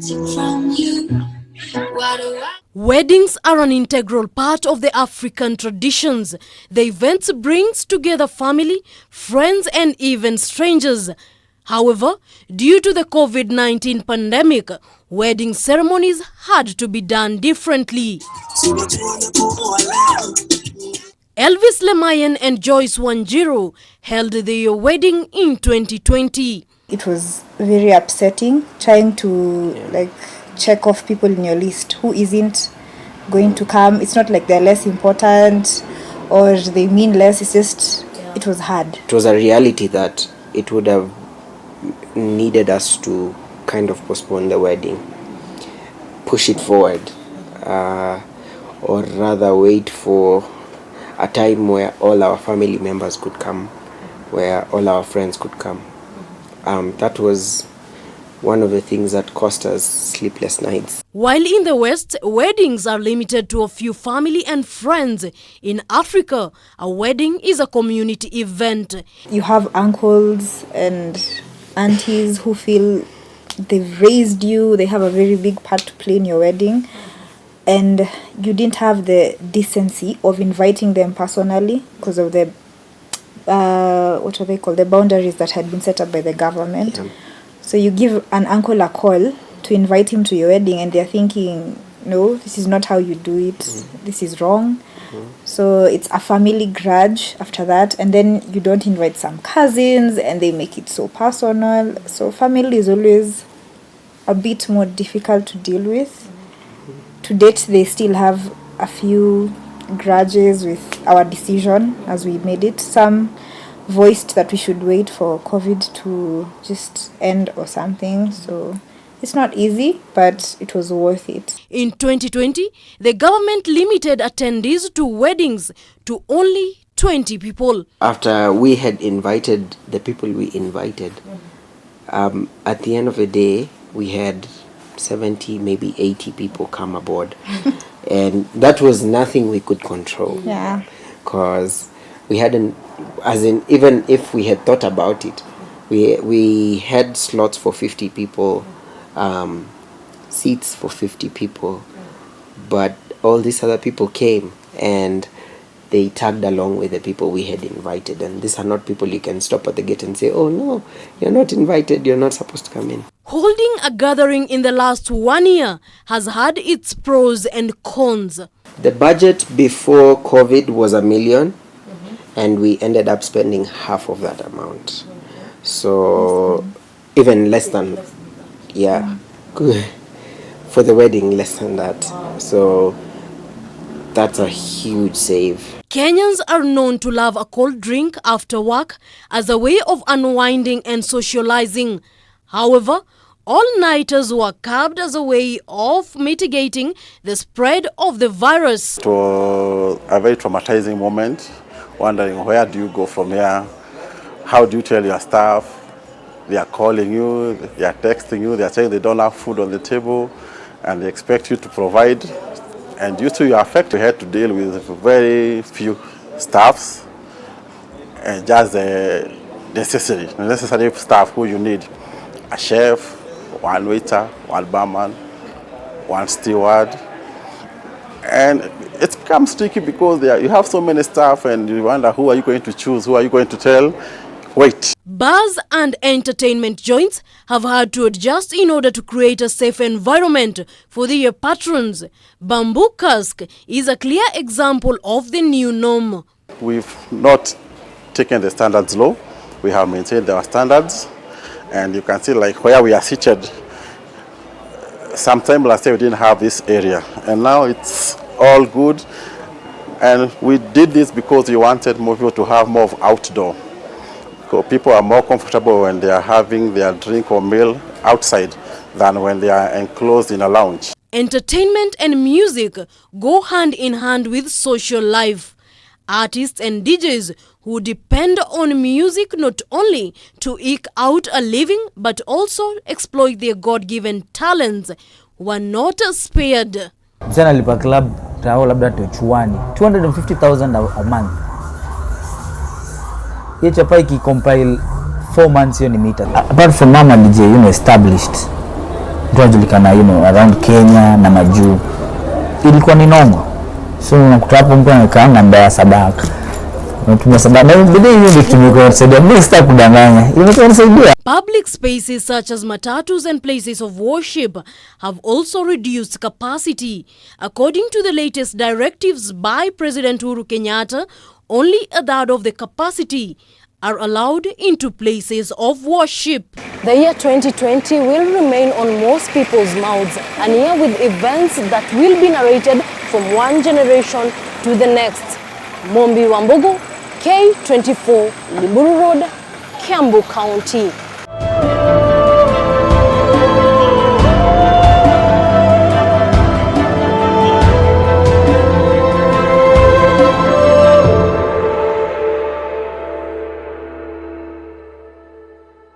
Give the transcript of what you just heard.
from you. Weddings are an integral part of the African traditions. The event brings together family, friends, and even strangers. However, due to the COVID-19 pandemic, wedding ceremonies had to be done differently. Elvis Lemayan and Joyce Wanjiru held their wedding in 2020. It was very upsetting trying to check off people in your list who isn't going to come. It's not like they're less important or they mean less. It's just, it was hard. It was a reality that it would have needed us to kind of postpone the wedding, push it forward, or rather wait for a time where all our family members could come, where all our friends could come. That was one of the things that cost us sleepless nights. While in the West, weddings are limited to a few family and friends. In Africa, a wedding is a community event. You have uncles and aunties who feel they've raised you, they have a very big part to play in your wedding, and you didn't have the decency of inviting them personally because of the the boundaries that had been set up by the government. Yeah. So you give an uncle a call to invite him to your wedding and they're thinking, no, this is not how you do it. This is wrong. So it's a family grudge after that, and then you don't invite some cousins and they make it so personal. So family is always a bit more difficult to deal with. To date, they still have a few grudges with our decision as we made it. Some voiced that we should wait for COVID to just end or something. So it's not easy, but it was worth it. In 2020, the government limited attendees to weddings to only 20 people. After we had invited the people we invited, at the end of the day, we had 70, maybe 80 people come aboard. And that was nothing we could control. Yeah. Because we hadn't, even if we had thought about it, we had slots for 50 people, seats for 50 people, but all these other people came and they tagged along with the people we had invited, and these are not people you can stop at the gate and say, oh no, you're not invited, you're not supposed to come in. Holding a gathering in the last 1 year has had its pros and cons. The budget before COVID was $1 million, and we ended up spending half of that amount. So even less than, for the wedding, less than that. So that's a huge save. Kenyans are known to love a cold drink after work as a way of unwinding and socializing. However, all-nighters were curbed as a way of mitigating the spread of the virus. It was a very traumatizing moment, wondering where do you go from here? How do you tell your staff? They are calling you, they are texting you, they are saying they don't have food on the table and they expect you to provide. And due to your affect, you had to deal with very few staffs and just the necessary staff who you need. A chef, one waiter, one barman, one steward. And it becomes tricky because you have so many staff and you wonder who are you going to choose, who are you going to tell, wait. Bars and entertainment joints have had to adjust in order to create a safe environment for their patrons. Bamboo Cask is a clear example of the new norm. We've not taken the standards low. We have maintained our standards. And you can see like where we are seated. Sometime last year we didn't have this area. And now it's all good. And we did this because we wanted more people to have more of outdoor. So people are more comfortable when they are having their drink or meal outside than when they are enclosed in a lounge. Entertainment and music go hand in hand with social life. Artists and DJs who depend on music not only to eke out a living but also exploit their God-given talents were not spared. Msana lipa club tao labda tuchuani 250,000 a month. Ye chapa compile 4 months hiyo ni mita. Apart from mama DJ established. mtu anajulikana around Kenya na majuu, ilikuwa ni nongo. So unakuta hapo mtu anakaa namba ya sadaka, unatumia sadaka, na bidii hiyo ndio tumekuwa kusaidia. Mimi sitaki kudanganya, imekuwa nisaidia. Public spaces such as matatus and places of worship have also reduced capacity. According to the latest directives by President Uhuru Kenyatta, only a third of the capacity are allowed into places of worship. The year 2020 will remain on most people's mouths, a year with events that will be narrated from one generation to the next. Mombi Wambugu, K24, Limuru Road, Kiambu County.